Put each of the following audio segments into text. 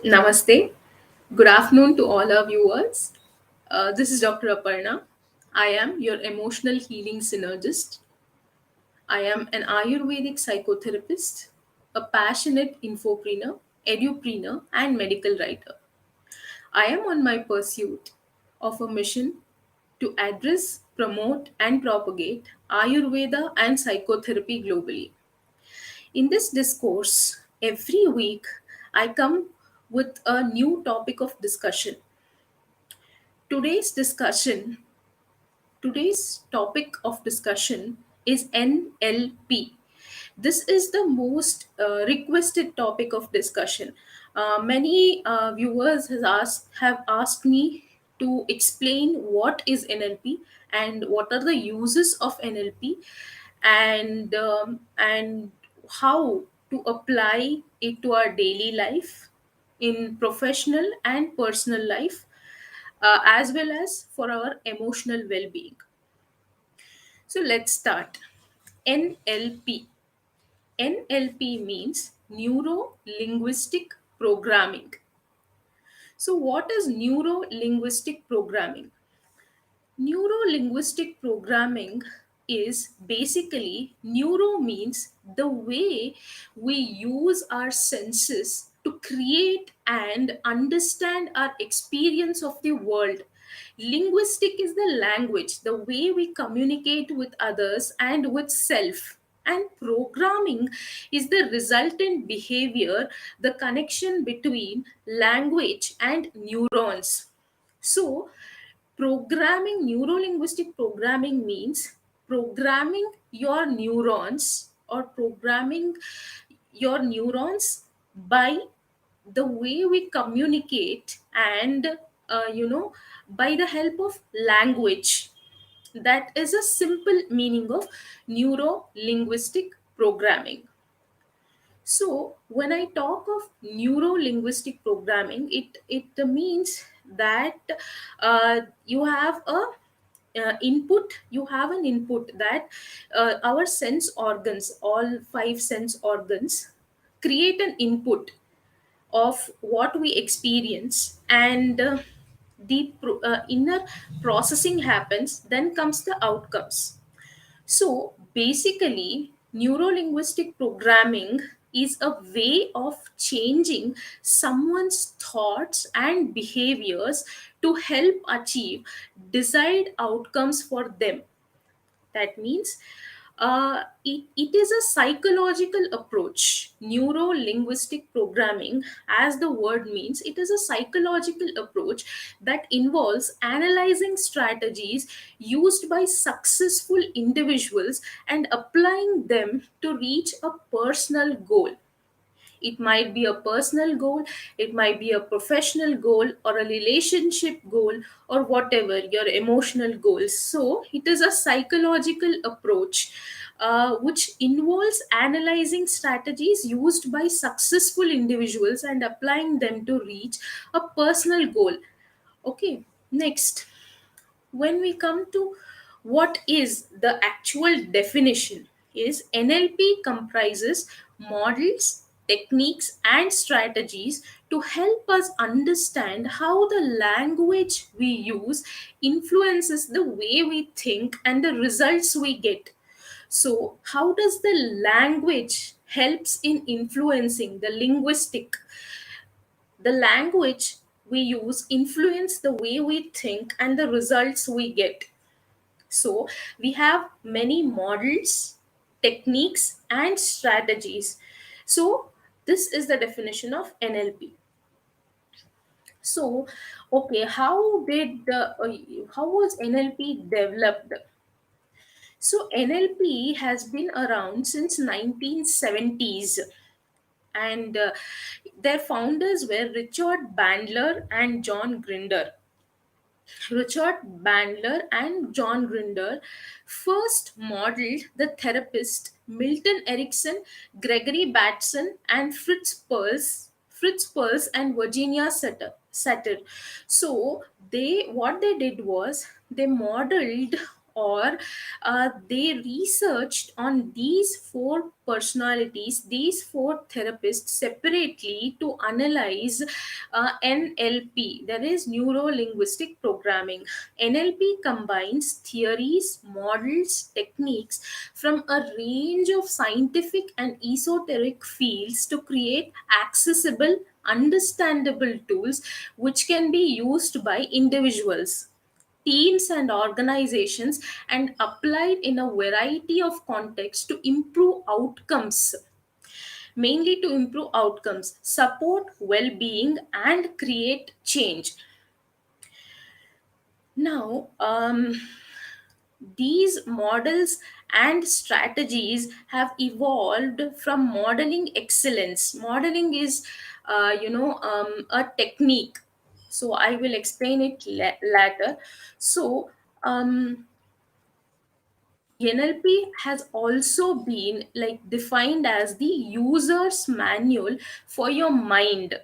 Namaste. Good afternoon to all our viewers. This is Dr. Aparna. I am your emotional healing synergist. I am an Ayurvedic psychotherapist, a passionate infopreneur, edupreneur, and medical writer. I am on my pursuit of a mission to address, promote, and propagate Ayurveda and psychotherapy globally. In this discourse, every week I come with a new topic of discussion. Today's discussion, today's topic of discussion is NLP. This is the most requested topic of discussion. Many viewers have asked me to explain what is NLP and what are the uses of NLP, and how to apply it to our daily life in professional and personal life, as well as for our emotional well-being. So let's start. NLP. NLP means Neuro Linguistic Programming. So, what is Neuro Linguistic Programming? Neuro linguistic programming is basically, neuro means the way we use our senses to create and understand our experience of the world. Linguistic is the language, the way we communicate with others and with self. And programming is the resultant behavior, the connection between language and neurons. So, programming, neuro-linguistic programming means programming your neurons, or programming your neurons by the way we communicate, and by the help of language. That is a simple meaning of neuro-linguistic programming. So, when I talk of neuro linguistic programming, it means that you have an input that our sense organs, all five sense organs, create an input of what we experience, and the inner processing happens, then comes the outcomes. So basically, neurolinguistic programming is a way of changing someone's thoughts and behaviors to help achieve desired outcomes for them. That means it is a psychological approach. Neuro linguistic programming, as the word means, it is a psychological approach that involves analyzing strategies used by successful individuals and applying them to reach a personal goal. It might be a personal goal, it might be a professional goal, or a relationship goal, or whatever your emotional goals. So, it is a psychological approach which involves analyzing strategies used by successful individuals and applying them to reach a personal goal. Okay, next, when we come to what is the actual definition, is NLP comprises models, techniques, and strategies to help us understand how the language we use influences the way we think and the results we get. So how does the language helps in influencing the linguistic? The language we use influence the way we think and the results we get. So we have many models, techniques, and strategies. So this is the definition of NLP. So, okay, how was NLP developed? So NLP has been around since 1970s, and their founders were Richard Bandler and John Grinder. Richard Bandler and John Grinder first modeled the therapist Milton Erickson, Gregory Batson, and Fritz Perls and Virginia Satter. So they what they did was they modeled or they researched on these four personalities, these four therapists separately to analyze NLP, that is Neuro Linguistic Programming. NLP combines theories, models, techniques from a range of scientific and esoteric fields to create accessible, understandable tools which can be used by individuals, teams, and organizations, and applied in a variety of contexts to improve outcomes, mainly to improve outcomes, support well-being, and create change. Now, these models and strategies have evolved from modeling excellence. Modeling is, a technique. So I will explain it later. So, NLP has also been like defined as the user's manual for your mind,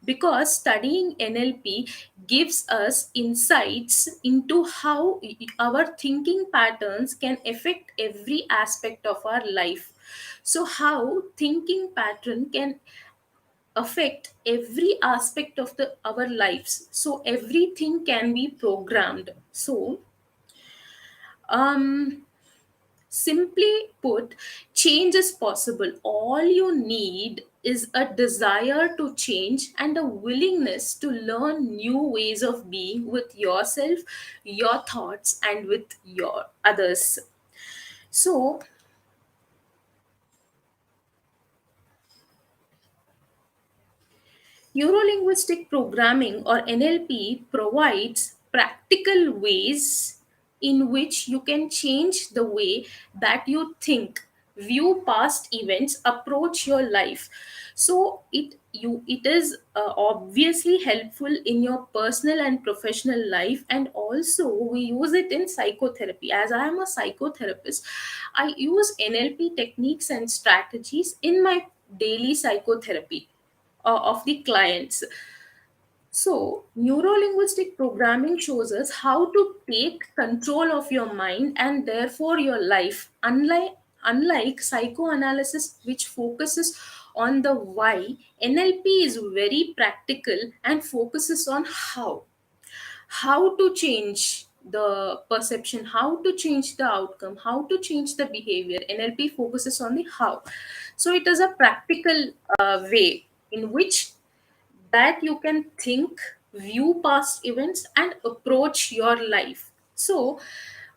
because studying NLP gives us insights into how our thinking patterns can affect every aspect of our life. So, how thinking pattern can affect every aspect of our lives. So, everything can be programmed. So, um, simply put, change is possible. All you need is a desire to change and a willingness to learn new ways of being with yourself, your thoughts, and with your others. So, Neurolinguistic programming or NLP provides practical ways in which you can change the way that you think, view past events, approach your life. So it is obviously helpful in your personal and professional life, and also we use it in psychotherapy. As I am a psychotherapist, I use NLP techniques and strategies in my daily psychotherapy of the clients. So, neurolinguistic programming shows us how to take control of your mind and therefore your life. Unlike psychoanalysis, which focuses on the why, NLP is very practical and focuses on how to change the perception, how to change the outcome, how to change the behavior. NLP focuses on the how. So, it is a practical way in which that you can think, view past events, and approach your life. So,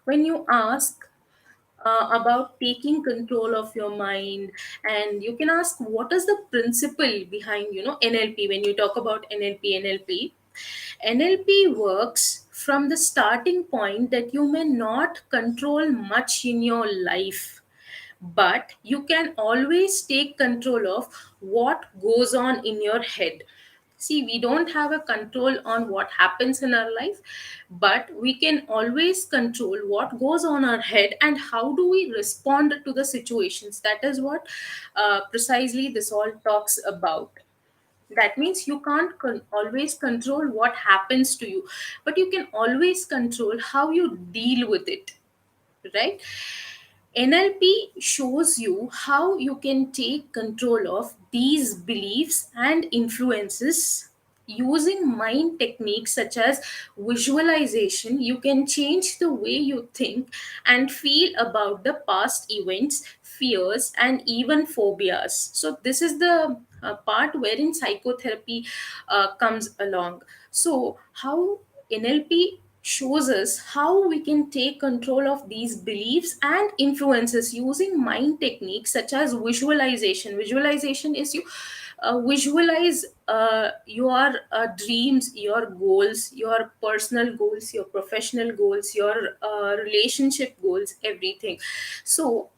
when you ask about taking control of your mind, and you can ask what is the principle behind NLP. When you talk about NLP works from the starting point that you may not control much in your life, but you can always take control of what goes on in your head. See, we don't have a control on what happens in our life, but we can always control what goes on our head and how do we respond to the situations. That is what precisely this all talks about. That means you can't always control what happens to you, but you can always control how you deal with it, right? NLP shows you how you can take control of these beliefs and influences using mind techniques such as visualization. You can change the way you think and feel about the past events, fears, and even phobias. So, this is the part wherein psychotherapy comes along. So, how NLP shows us how we can take control of these beliefs and influences using mind techniques such as visualization. Visualization is you visualize your dreams, your goals, your personal goals, your professional goals, your relationship goals, everything. So,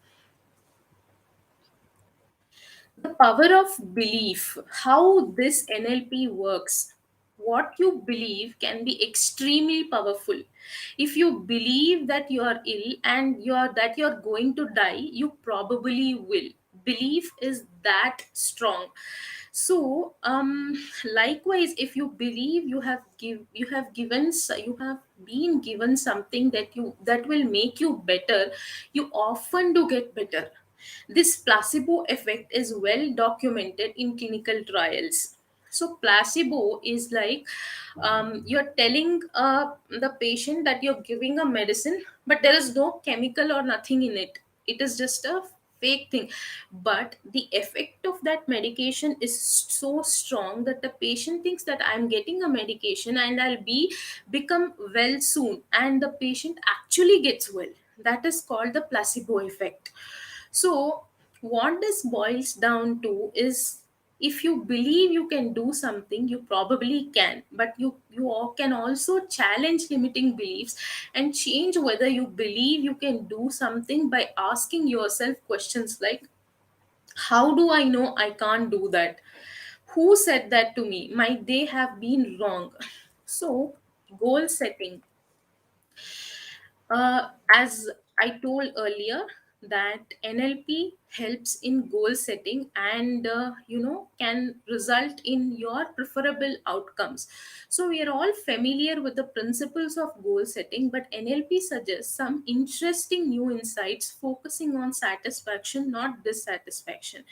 the power of belief, how this NLP works. What you believe can be extremely powerful. If you believe that you are ill and you're going to die, you probably will. belief is that strong. So likewise, if you believe you have been given something that will make you better, you often do get better. This placebo effect is well documented in clinical trials. So placebo is like, you're telling the patient that you're giving a medicine, but there is no chemical or nothing in it. It is just a fake thing, but the effect of that medication is so strong that the patient thinks that I'm getting a medication and I'll become well soon, and the patient actually gets well. That is called the placebo effect. So, what this boils down to is, if you believe you can do something, you probably can, but can also challenge limiting beliefs and change whether you believe you can do something by asking yourself questions like, how do I know I can't do that? Who said that to me? Might they have been wrong? So, goal setting, as I told earlier, that NLP helps in goal setting and can result in your preferable outcomes. So we are all familiar with the principles of goal setting, but NLP suggests some interesting new insights focusing on satisfaction, not dissatisfaction.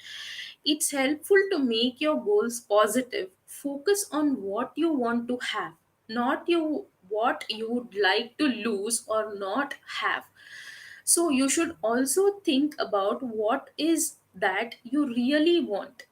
It's helpful to make your goals positive. Focus on what you want to have, not you what you would like to lose or not have. So you should also think about what is that you really want.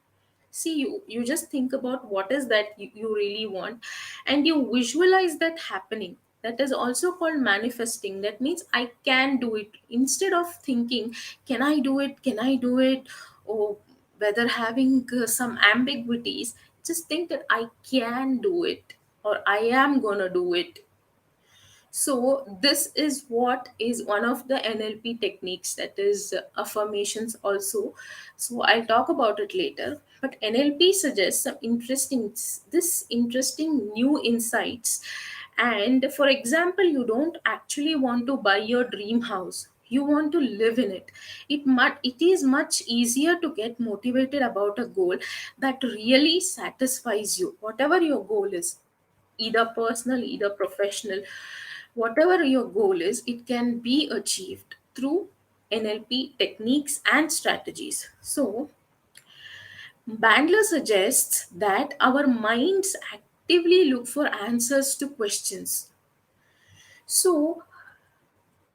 See, you just think about what is that you really want, and you visualize that happening. That is also called manifesting. That means I can do it, instead of thinking, can I do it, or whether having some ambiguities. Just think that I can do it, or I am gonna do it. So this is what is one of the NLP techniques, that is affirmations also. So I'll talk about it later. But NLP suggests some interesting new insights. And for example, you don't actually want to buy your dream house. You want to live in it. It is much easier to get motivated about a goal that really satisfies you, whatever your goal is, either personal, either professional. Whatever your goal is, it can be achieved through NLP techniques and strategies. So, Bandler suggests that our minds actively look for answers to questions. So,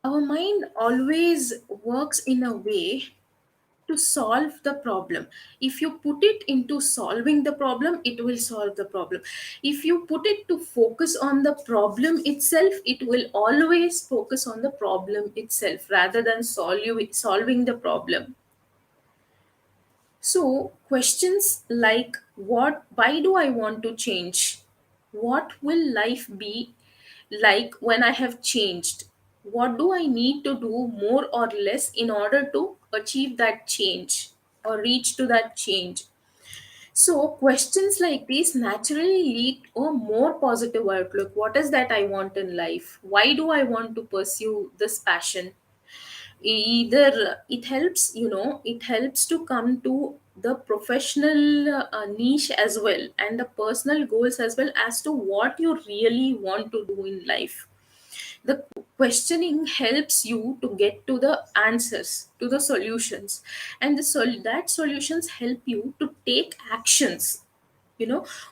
our mind always works in a way to solve the problem. If you put it into solving the problem, it will solve the problem. If you put it to focus on the problem itself, it will always focus on the problem itself rather than solving the problem. So, questions like, why do I want to change? What will life be like when I have changed? What do I need to do more or less in order to achieve that change or reach to that change? So, questions like these naturally lead to a more positive outlook. What is that I want in life? Why do I want to pursue this passion? Either it helps to come to the professional niche as well, and the personal goals as well, as to what you really want to do in life. The questioning helps you to get to the answers, to the solutions, and that solutions help you to take actions.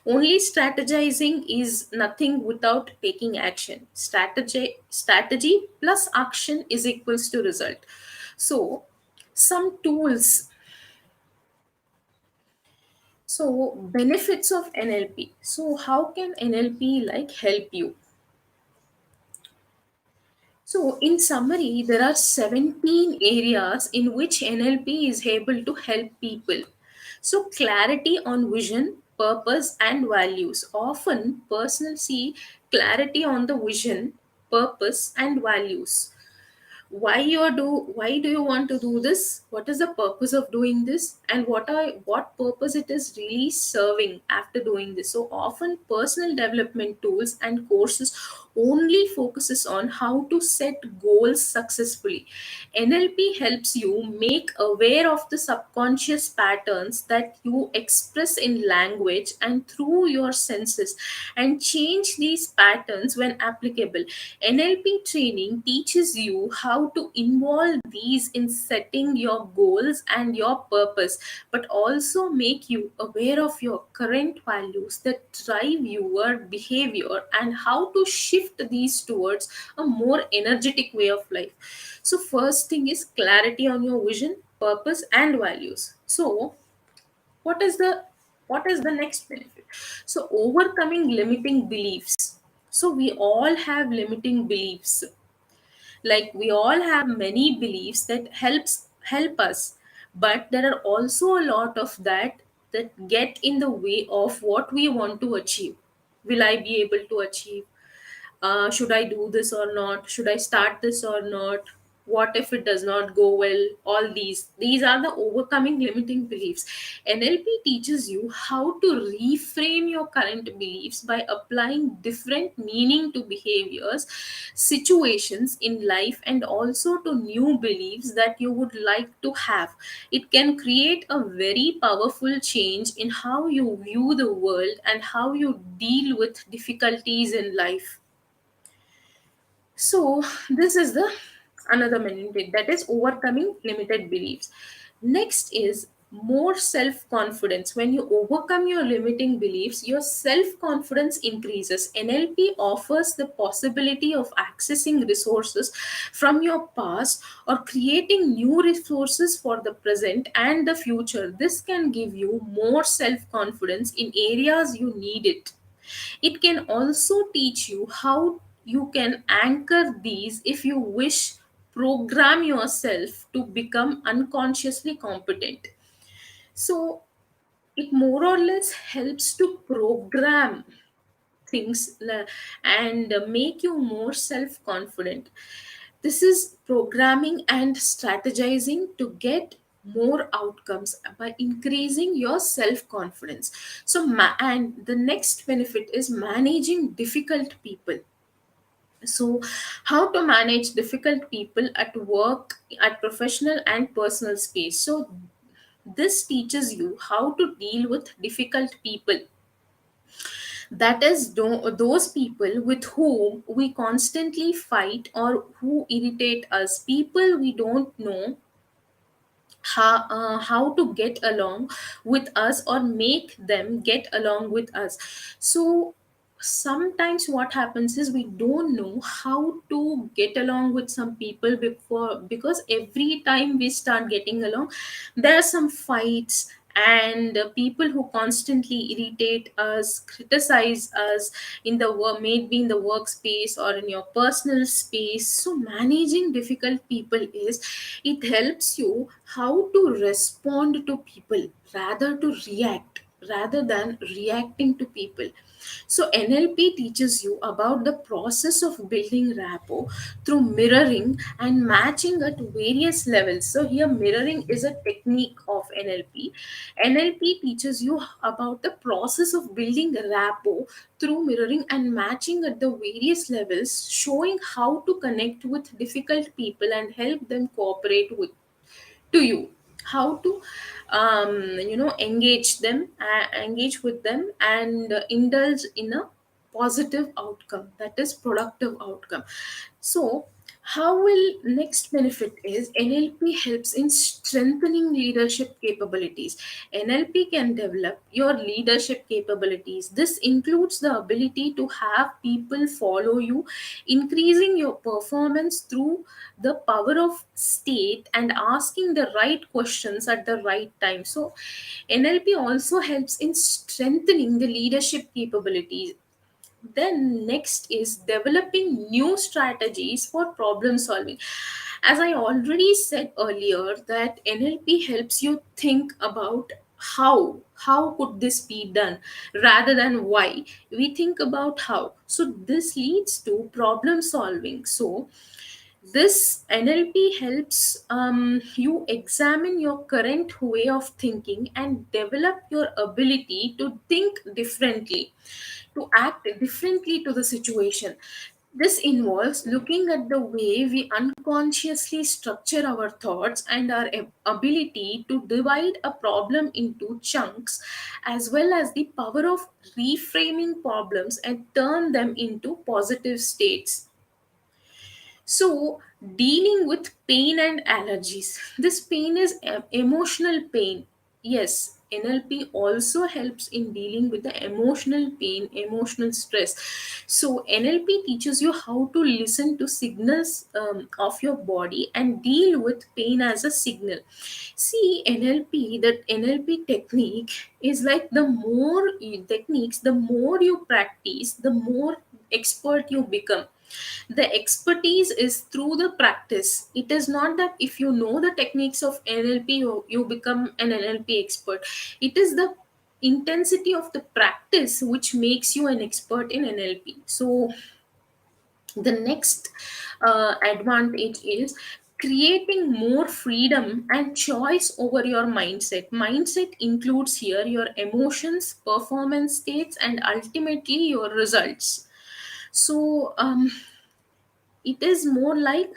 Only strategizing is nothing without taking action. Strategy plus action is equals to result. So some tools. So benefits of NLP. So how can NLP like help you? So, in summary, there are 17 areas in which NLP is able to help people. So, clarity on vision, purpose, and values. Often, personal see clarity on the vision, purpose, and values. Why do you want to do this? What is the purpose of doing this? And what purpose it is really serving after doing this? So often personal development tools and courses only focuses on how to set goals successfully. NLP helps you make aware of the subconscious patterns that you express in language and through your senses, and change these patterns when applicable. NLP training teaches you how to involve these in setting your goals and your purpose, but also make you aware of your current values that drive your behavior and how to shift these towards a more energetic way of life. So, first thing is clarity on your vision, purpose, and values. So, what is the next benefit? So, overcoming limiting beliefs. So, we all have limiting beliefs, like we all have many beliefs that help us, but there are also a lot of that get in the way of what we want to achieve. Will I be able to achieve? Should I do this or not? Should I start this or not? What if it does not go well? All these are the overcoming limiting beliefs. NLP teaches you how to reframe your current beliefs by applying different meaning to behaviors, situations in life, and also to new beliefs that you would like to have. It can create a very powerful change in how you view the world and how you deal with difficulties in life. So this is the another benefit, that is overcoming limited beliefs. Next is more self confidence. When you overcome your limiting beliefs, your self confidence increases. NLP offers the possibility of accessing resources from your past or creating new resources for the present and the future. This can give you more self confidence in areas you need it. It can also teach you how you can anchor these if you wish, program yourself to become unconsciously competent. So it more or less helps to program and make you more self confident. This is programming and strategizing to get more outcomes by increasing your self confidence. So, and the next benefit is managing difficult people. So, how to manage difficult people at work, at professional and personal space. So, this teaches you how to deal with difficult people, that is those people with whom we constantly fight or who irritate us, people we don't know how to get along with us or make them get along with us. So sometimes what happens is we don't know how to get along with some people before, because every time we start getting along there are some fights, and people who constantly irritate us, criticize us in the work, maybe in the workspace or in your personal space. So managing difficult people is, it helps you how to respond to people rather to react, rather than reacting to people. So NLP teaches you about the process of building rapport through mirroring and matching at various levels. So here mirroring is a technique of NLP. NLP teaches you about the process of building rapport through mirroring and matching at the various levels, showing how to connect with difficult people and help them cooperate with to you, how to engage with them and indulge in a positive outcome, that is productive outcome. So how will next benefit is NLP helps in strengthening leadership capabilities. NLP can develop your leadership capabilities. This includes the ability to have people follow you, increasing your performance through the power of state and asking the right questions at the right time. So NLP also helps in strengthening the leadership capabilities. Then next is developing new strategies for problem solving. As I already said earlier, that NLP helps you think about how could this be done rather than why. We think about how, so this leads to problem solving. So this NLP helps you examine your current way of thinking and develop your ability to think differently, to act differently to the situation. This involves looking at the way we unconsciously structure our thoughts and our ability to divide a problem into chunks, as well as the power of reframing problems and turn them into positive states. So, dealing with pain and allergies. This pain is emotional pain. Yes, NLP also helps in dealing with the emotional pain, emotional stress. So, NLP teaches you how to listen to signals of your body and deal with pain as a signal. See, NLP, that NLP technique is like the more techniques, the more you practice, the more expert you become. The expertise is through the practice. It is not that if you know the techniques of NLP, you become an NLP expert. It is the intensity of the practice which makes you an expert in NLP. So the next advantage is creating more freedom and choice over your mindset includes here your emotions, performance states, and ultimately your results. So it is more like,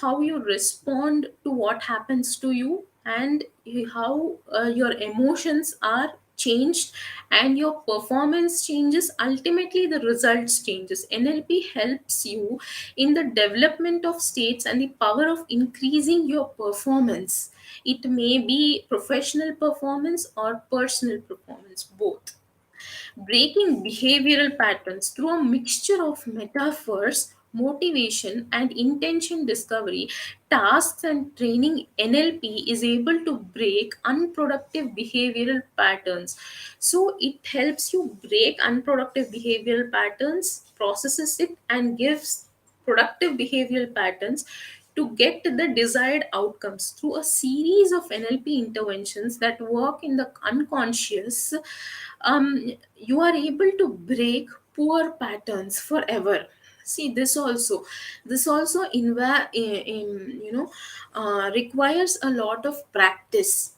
how you respond to what happens to you, and how your emotions are changed and your performance changes, ultimately the results changes. NLP helps you in the development of states and the power of increasing your performance. It may be professional performance or personal performance, both. Breaking behavioral patterns through a mixture of metaphors, motivation, and intention discovery, tasks, and training. NLP is able to break unproductive behavioral patterns. So, it helps you break unproductive behavioral patterns, processes it, and gives productive behavioral patterns to get the desired outcomes through a series of NLP interventions that work in the unconscious. You are able to break poor patterns forever. See, this also requires a lot of practice.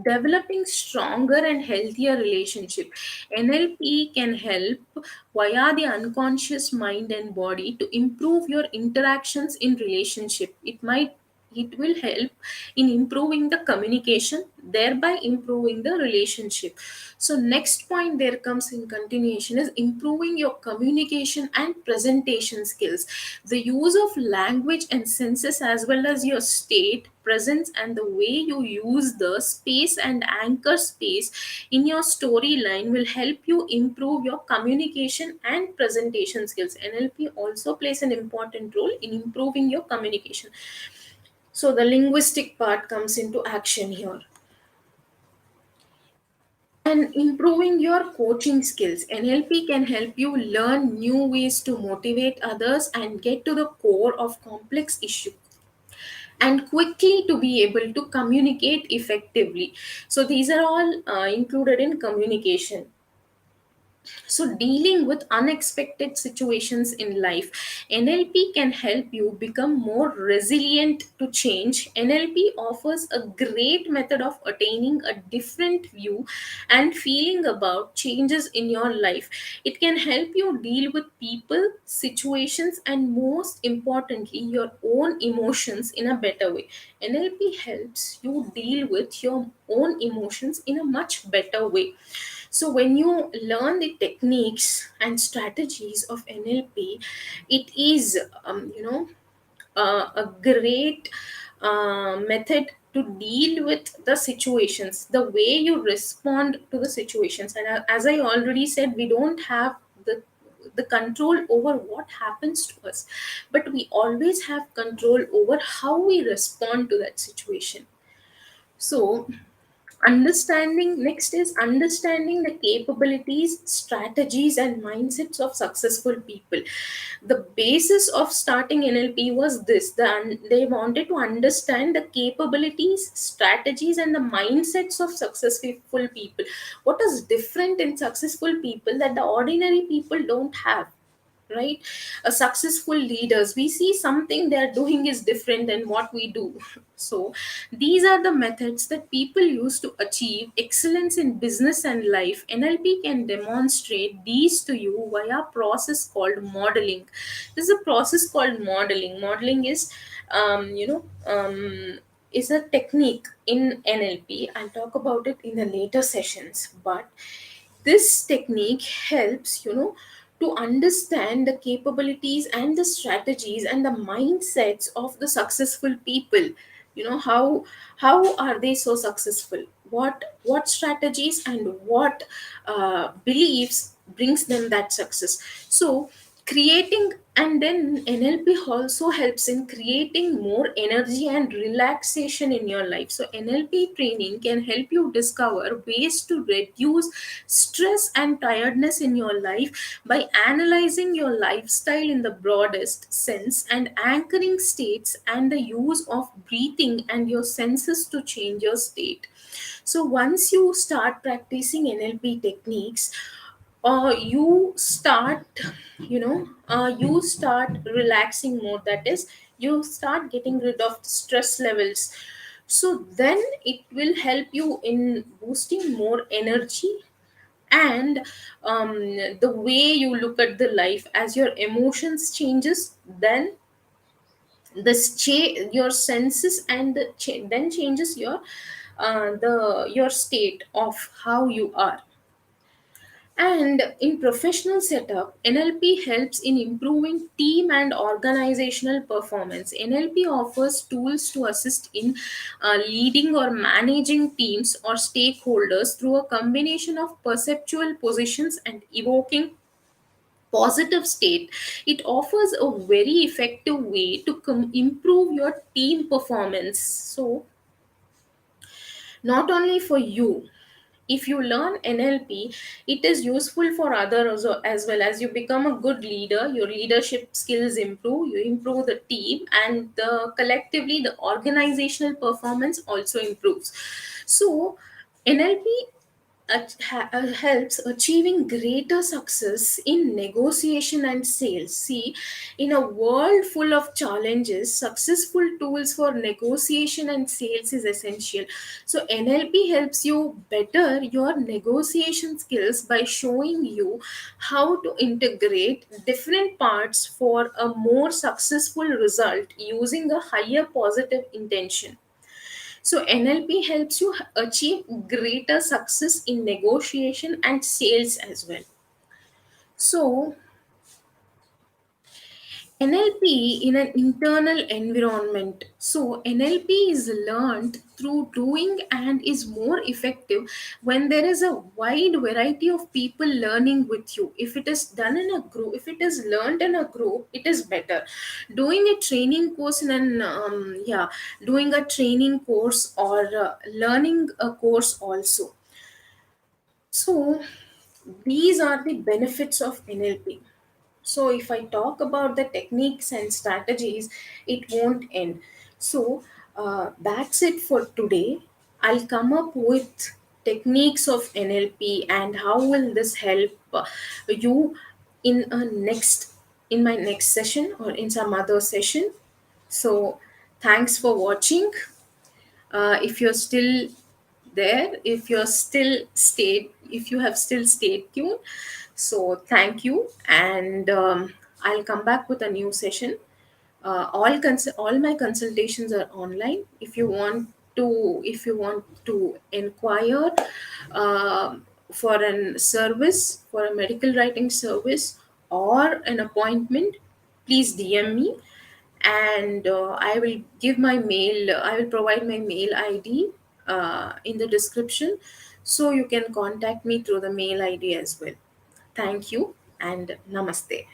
Developing stronger and healthier relationship. NLP can help via the unconscious mind and body to improve your interactions in relationship. It will help in improving the communication, thereby improving the relationship. So next point there comes in continuation is improving your communication and presentation skills. The use of language and senses, as well as your state presence and the way you use the space and anchor space in your storyline, will help you improve your communication and presentation skills. NLP also plays an important role in improving your communication. So the linguistic part comes into action here. And improving your coaching skills. NLP can help you learn new ways to motivate others and get to the core of complex issues, and quickly to be able to communicate effectively. So these are all included in communication. So, dealing with unexpected situations in life, NLP can help you become more resilient to change. NLP offers a great method of attaining a different view and feeling about changes in your life. It can help you deal with people, situations, and most importantly, your own emotions in a better way. NLP helps you deal with your own emotions in a much better way. So, when you learn the techniques and strategies of NLP, it is, a great method to deal with the situations, the way you respond to the situations. And as I already said, we don't have the control over what happens to us, but we always have control over how we respond to that situation. So, understanding next is understanding the capabilities, strategies, and mindsets of successful people. The basis of starting NLP was this: they wanted to understand the capabilities, strategies, and the mindsets of successful people. What is different in successful people that the ordinary people don't have? right? Successful leaders, we see something they're doing is different than what we do. So these are the methods that people use to achieve excellence in business and life. NLP can demonstrate these to you via process called modeling. This is a process called modeling. Modeling is is a technique in NLP. I'll talk about it in the later sessions, but this technique helps, to understand the capabilities and the strategies and the mindsets of the successful people. How are they so successful, what strategies and what beliefs brings them that success. So creating, and then NLP also helps in creating more energy and relaxation in your life. So NLP training can help you discover ways to reduce stress and tiredness in your life by analyzing your lifestyle in the broadest sense and anchoring states and the use of breathing and your senses to change your state. So once you start practicing NLP techniques, you start, you start relaxing more. That is, you start getting rid of the stress levels. So then it will help you in boosting more energy, and the way you look at the life as your emotions changes, then your senses and then changes your your state of how you are. And in professional setup, NLP helps in improving team and organizational performance. NLP offers tools to assist in leading or managing teams or stakeholders through a combination of perceptual positions and evoking positive state. It offers a very effective way to improve your team performance. So not only for you, if you learn NLP, it is useful for others as well. As you become a good leader, your leadership skills improve, you improve the team, and collectively the organizational performance also improves. So NLP helps achieving greater success in negotiation and sales. See, in a world full of challenges, successful tools for negotiation and sales is essential. So NLP helps you better your negotiation skills by showing you how to integrate different parts for a more successful result using a higher positive intention. So NLP helps you achieve greater success in negotiation and sales as well. So NLP in an internal environment. So NLP is learned through doing and is more effective when there is a wide variety of people learning with you. If it is done in a group, if it is learned in a group, it is better. Doing a training course in an doing a training course or learning a course also. So these are the benefits of NLP. So, if I talk about the techniques and strategies, it won't end. So, that's it for today. I'll come up with techniques of NLP and how will this help you in a next in my next session or in some other session. So, thanks for watching. If you're still there, if you have still stayed tuned, so thank you, and I'll come back with a new session. All my consultations are online. If you want to inquire for a service, for a medical writing service or an appointment, please DM me, and I will provide my mail ID in the description, so you can contact me through the mail ID as well. Thank you and namaste.